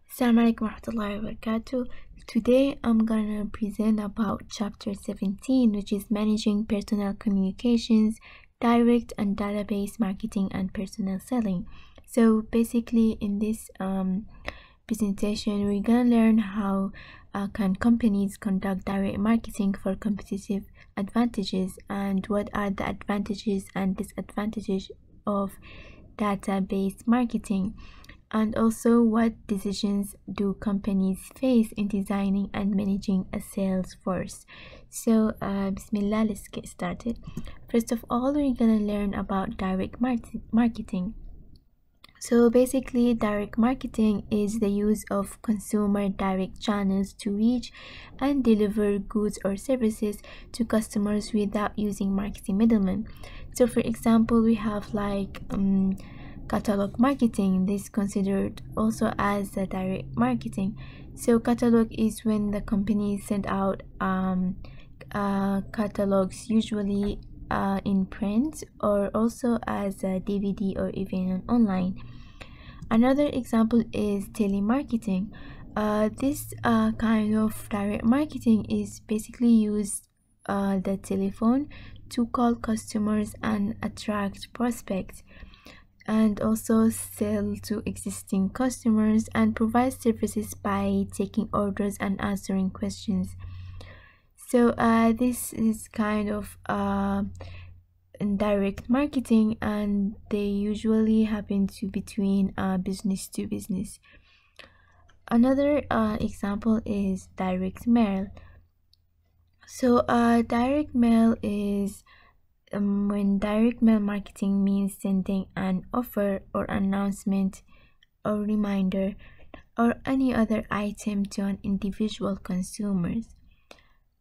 Assalamu alaikum warahmatullahi wabarakatuh. Today I'm gonna present about chapter 17, which is managing personnel communications, direct and database marketing and personnel selling. So basically in this presentation we're gonna learn how can companies conduct direct marketing for competitive advantages, and what are the advantages and disadvantages of database marketing, and also what decisions do companies face in designing and managing a sales force. So bismillah, let's get started. First of all, we're gonna learn about direct marketing. So basically, direct marketing is the use of consumer direct channels to reach and deliver goods or services to customers without using marketing middlemen. So for example, we have like catalog marketing. This is considered also as a direct marketing. So catalog is when the company send out catalogs, usually in print or also as a DVD or even online. Another example is telemarketing. This kind of direct marketing is basically use the telephone to call customers and attract prospects, and also sell to existing customers and provide services by taking orders and answering questions. So this is kind of direct marketing, and they usually happen to between business to business. Another example is direct mail. So direct mail is when direct mail marketing means sending an offer or announcement or reminder or any other item to an individual consumers.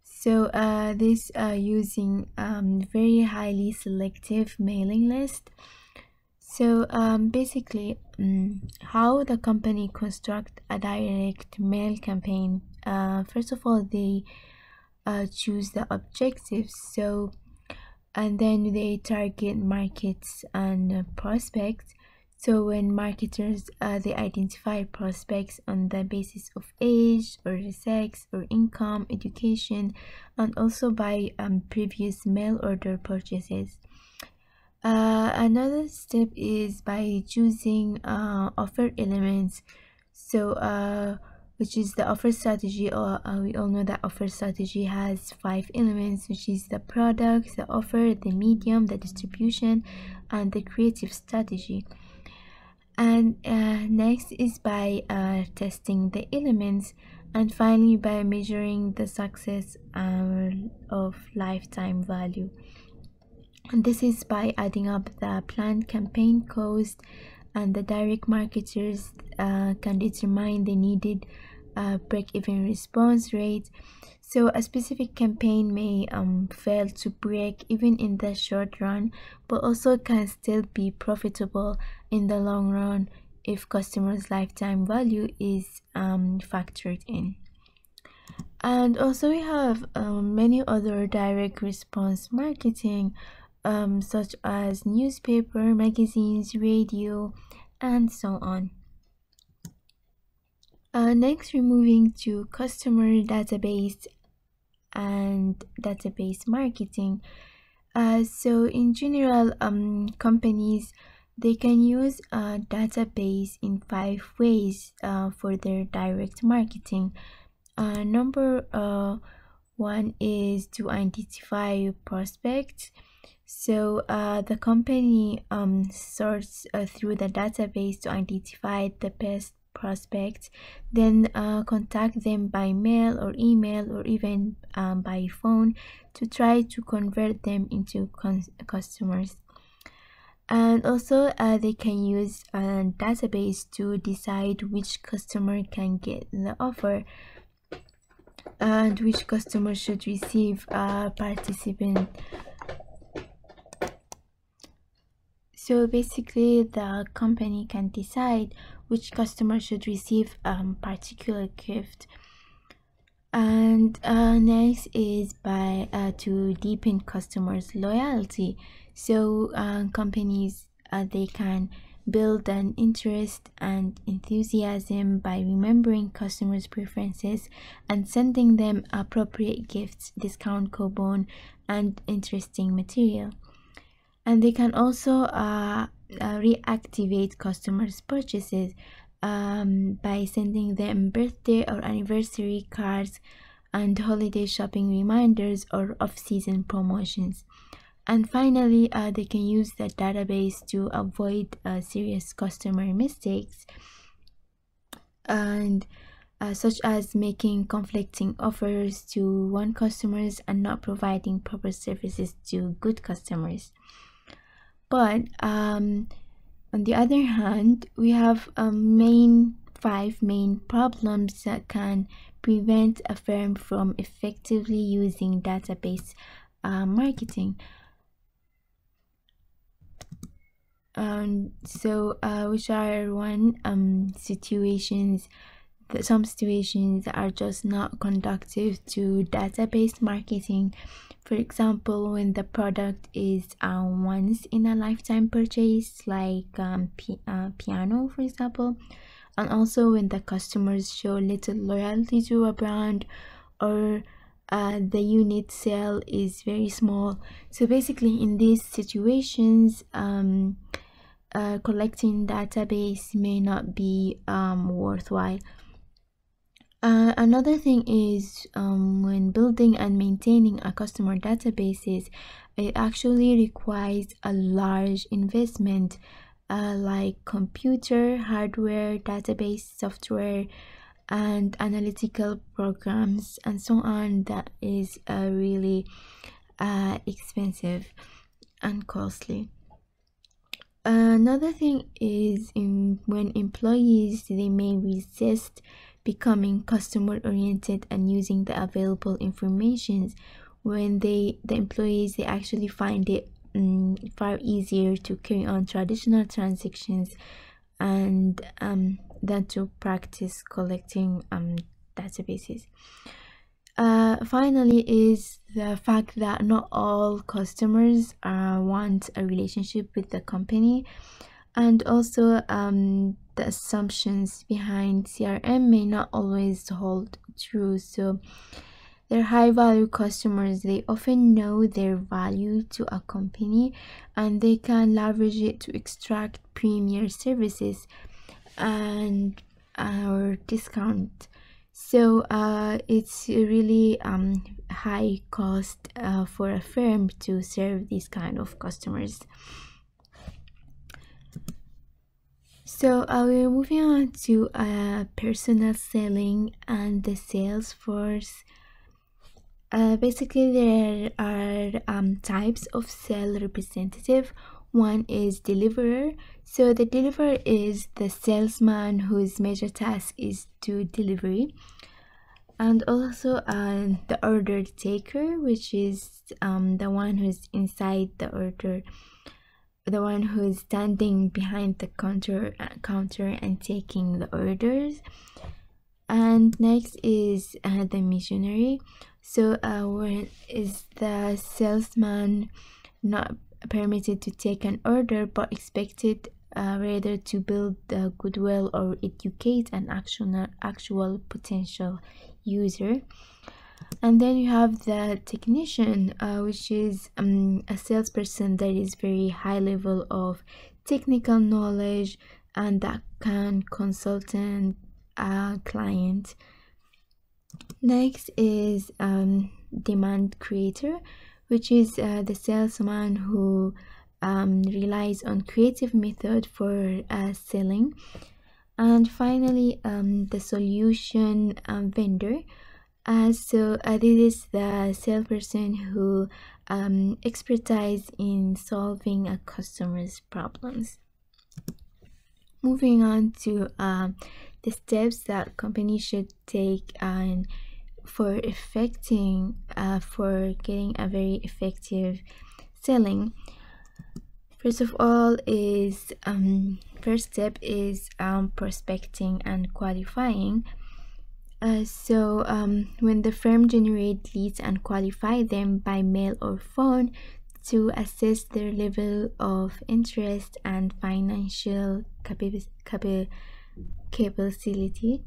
So this using very highly selective mailing list. So basically how the company construct a direct mail campaign. First of all, they choose the objectives, so and then they target markets and prospects. So when marketers they identify prospects on the basis of age or sex or income, education, and also by previous mail order purchases. Another step is by choosing offer elements. So which is the offer strategy, or we all know that offer strategy has 5 elements, which is the product, the offer, the medium, the distribution, and the creative strategy. And next is by testing the elements, and finally by measuring the success of lifetime value. And this is by adding up the planned campaign cost, and the direct marketers can determine the needed break-even response rate. So a specific campaign may fail to break even in the short run, but also can still be profitable in the long run if customers' lifetime value is factored in. And also we have many other direct response marketing, such as newspaper, magazines, radio, and so on. Next, we're moving to customer database and database marketing. So in general, companies they can use a database in 5 ways for their direct marketing. Number 1 is to identify prospects. So the company sorts through the database to identify the best prospects, then contact them by mail or email or even by phone to try to convert them into customers. And also they can use a database to decide which customer can get the offer and which customer should receive a participant. So basically the company can decide which customer should receive particular gift. And next is by to deepen customers loyalty. So companies they can build an interest and enthusiasm by remembering customers' preferences and sending them appropriate gifts, discount coupon, and interesting material. And they can also reactivate customers' purchases by sending them birthday or anniversary cards and holiday shopping reminders or off-season promotions. And finally, they can use the database to avoid serious customer mistakes, and such as making conflicting offers to one customers and not providing proper services to good customers. But on the other hand, we have five main problems that can prevent a firm from effectively using database marketing. Which are some situations that are just not conducive to database marketing. For example, when the product is once in a lifetime purchase, like piano, for example, and also when the customers show little loyalty to a brand, or the unit sale is very small. So basically, in these situations, collecting database may not be worthwhile. Another thing is when building and maintaining a customer databases, it actually requires a large investment, like computer hardware, database software, and analytical programs, and so on. That is really expensive and costly. Another thing is when employees, they may resist becoming customer oriented and using the available information. When the employees, they actually find it far easier to carry on traditional transactions and than to practice collecting databases. Finally, is the fact that not all customers want a relationship with the company, and also the assumptions behind CRM may not always hold true. So their high value customers, they often know their value to a company, and they can leverage it to extract premier services and or discount. So it's really high cost for a firm to serve these kind of customers. So we're moving on to personal selling and the sales force. Basically, there are types of sales representative. One is deliverer. So the deliverer is the salesman whose major task is to delivery. And also the order taker, which is the one who's inside the order, the one who's standing behind the counter and taking the orders. And next is the missionary. So when is the salesman not permitted to take an order, but expected rather to build goodwill or educate an actual potential user. And then you have the technician, which is a salesperson that is very high level of technical knowledge and that can consult a client. Next is demand creator, which is the salesman who relies on creative method for selling. And finally, the solution vendor. So this is the salesperson who expertise in solving a customer's problems. Moving on to the steps that companies should take for getting a very effective selling. First of all is first step is prospecting and qualifying. When the firm generates leads and qualify them by mail or phone, to assess their level of interest and financial capability.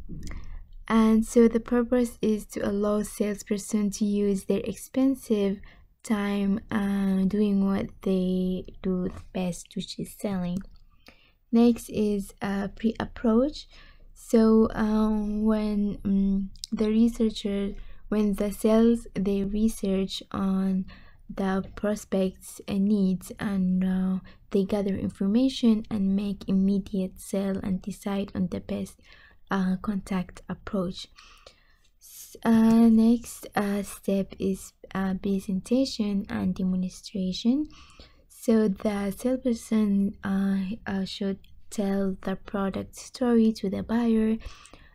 And so the purpose is to allow salesperson to use their expensive time doing what they do best, which is selling. Next is pre-approach. So when the sales, they research on the prospect's needs, and they gather information and make immediate sale and decide on the best contact approach. Next step is presentation and demonstration. So the salesperson should tell the product story to the buyer,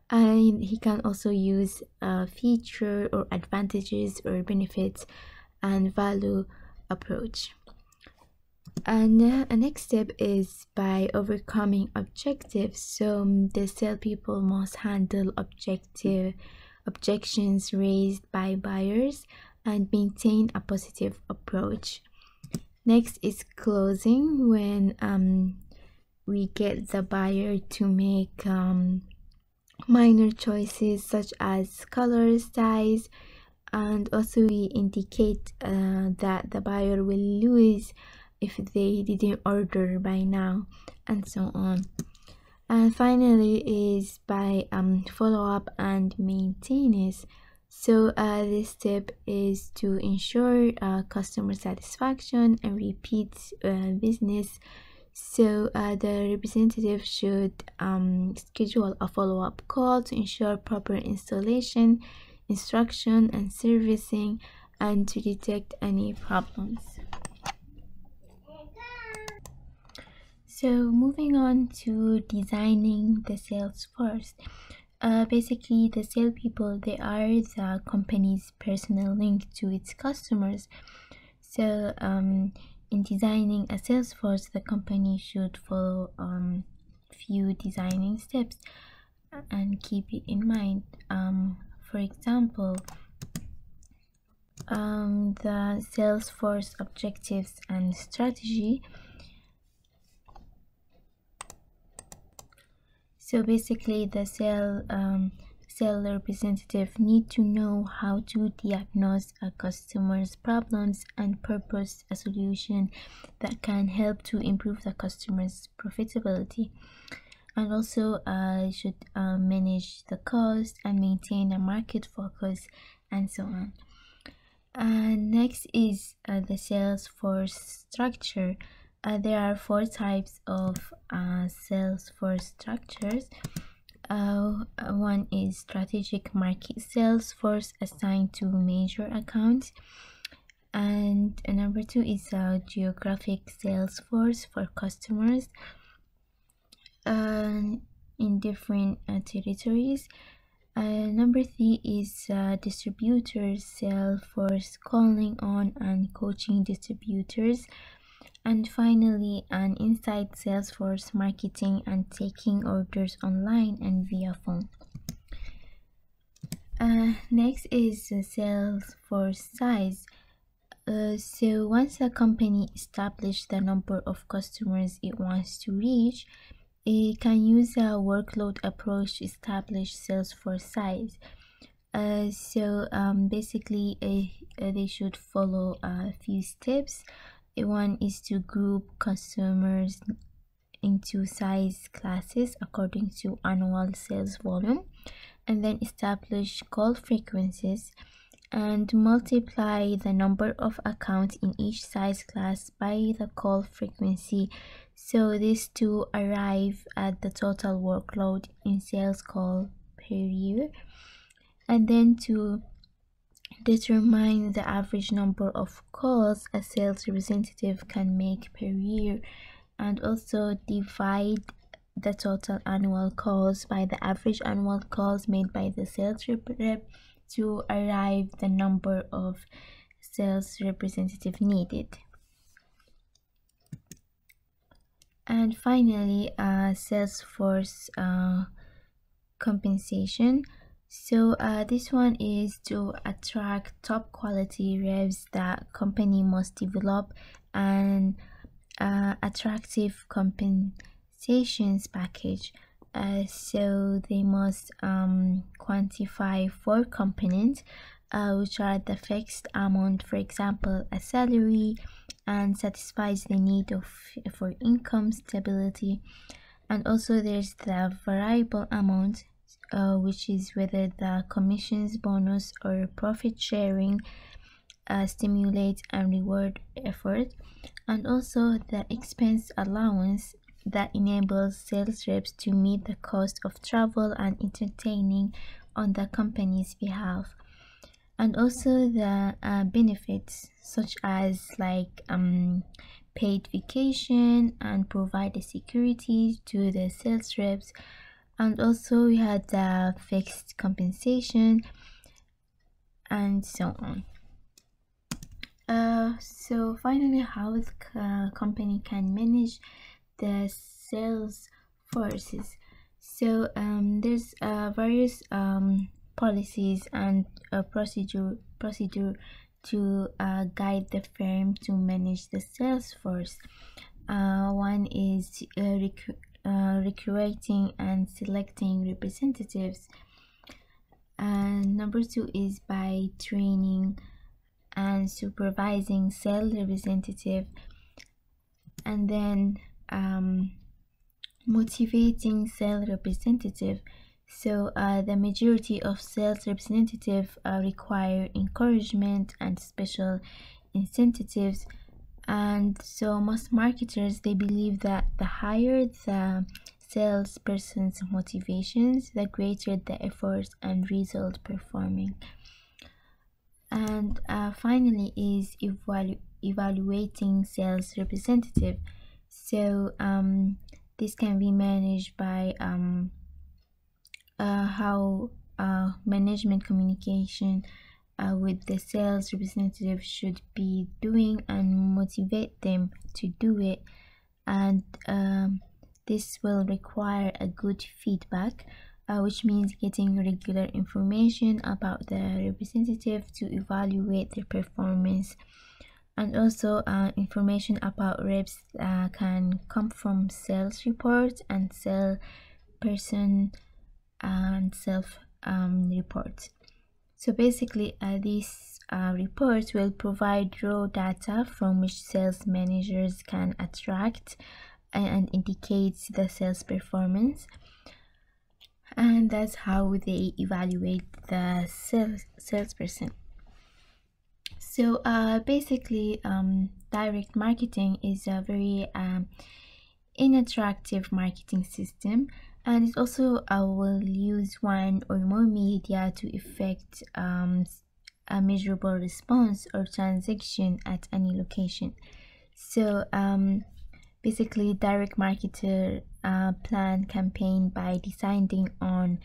and he can also use feature or advantages or benefits and value approach. And the next step is by overcoming objectives. So the salespeople must handle objections raised by buyers and maintain a positive approach. Next is closing, when we get the buyer to make minor choices such as color, size, and also we indicate that the buyer will lose if they didn't order by now, and so on. And finally is by follow-up and maintenance. So this step is to ensure customer satisfaction and repeat business. So the representative should schedule a follow-up call to ensure proper installation, instruction, and servicing, and to detect any problems. So moving on to designing the sales force. Basically, the sales people, they are the company's personal link to its customers. So in designing a sales force, the company should follow few designing steps and keep it in mind. For example, the sales force objectives and strategy. So basically, the sales representative need to know how to diagnose a customer's problems and propose a solution that can help to improve the customer's profitability. And also should manage the cost and maintain a market focus, and so on. Next is the sales force structure. There are 4 types of sales force structures. One is strategic market sales force assigned to major accounts, and number 2 is a geographic sales force for customers in different territories. Number 3 is distributor sales force, calling on and coaching distributors. And finally, an inside sales force, marketing and taking orders online and via phone. Next is the sales force size. So once a company establishes the number of customers it wants to reach, it can use a workload approach to establish sales force size. Basically, they should follow a few steps. One is to group customers into size classes according to annual sales volume, and then establish call frequencies and multiply the number of accounts in each size class by the call frequency, so this to arrive at the total workload in sales call per year, and then to determine the average number of calls a sales representative can make per year, and also divide the total annual calls by the average annual calls made by the sales rep to arrive the number of sales representative needed. And finally, sales force compensation. So this one is to attract top quality revs that company must develop an attractive compensations package. So they must quantify 4 components, which are the fixed amount, for example a salary, and satisfies the need for income stability. And also there's the variable amount, which is whether the commissions, bonus, or profit sharing stimulate and reward effort. And also the expense allowance that enables sales reps to meet the cost of travel and entertaining on the company's behalf. And also the benefits, such as like paid vacation, and provide the security to the sales reps. And also we had the fixed compensation, and so on. So finally, how the company can manage the sales forces. So there's various policies and procedure to guide the firm to manage the sales force. One is recruiting and selecting representatives, and number 2 is by training and supervising sales representative, and then motivating sales representative. So the majority of sales representative require encouragement and special incentives. And so most marketers, they believe that the higher the salesperson's motivations, the greater the efforts and result performing. And finally is evaluating sales representative. So this can be managed by how management communication with the sales representative should be doing and motivate them to do it. And this will require a good feedback, which means getting regular information about the representative to evaluate their performance. And also information about reps can come from sales reports and sales person and self reports. So basically these reports will provide raw data from which sales managers can attract and indicate the sales performance, and that's how they evaluate the salesperson. So basically direct marketing is a very unattractive marketing system, and it also will use one or more media to effect a measurable response or transaction at any location. So basically direct marketer plan campaign by deciding on,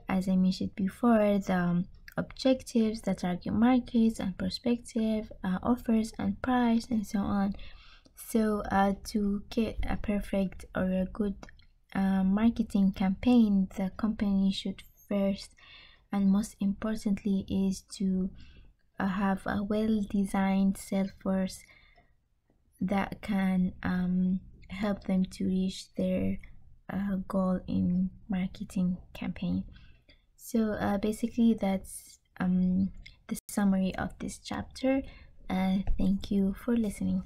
as I mentioned before, the objectives, the target markets and perspective, offers and price, and so on. So to get a perfect or a good marketing campaign, the company should first and most importantly is to have a well-designed sales force that can help them to reach their goal in marketing campaign. So basically that's the summary of this chapter. Thank you for listening.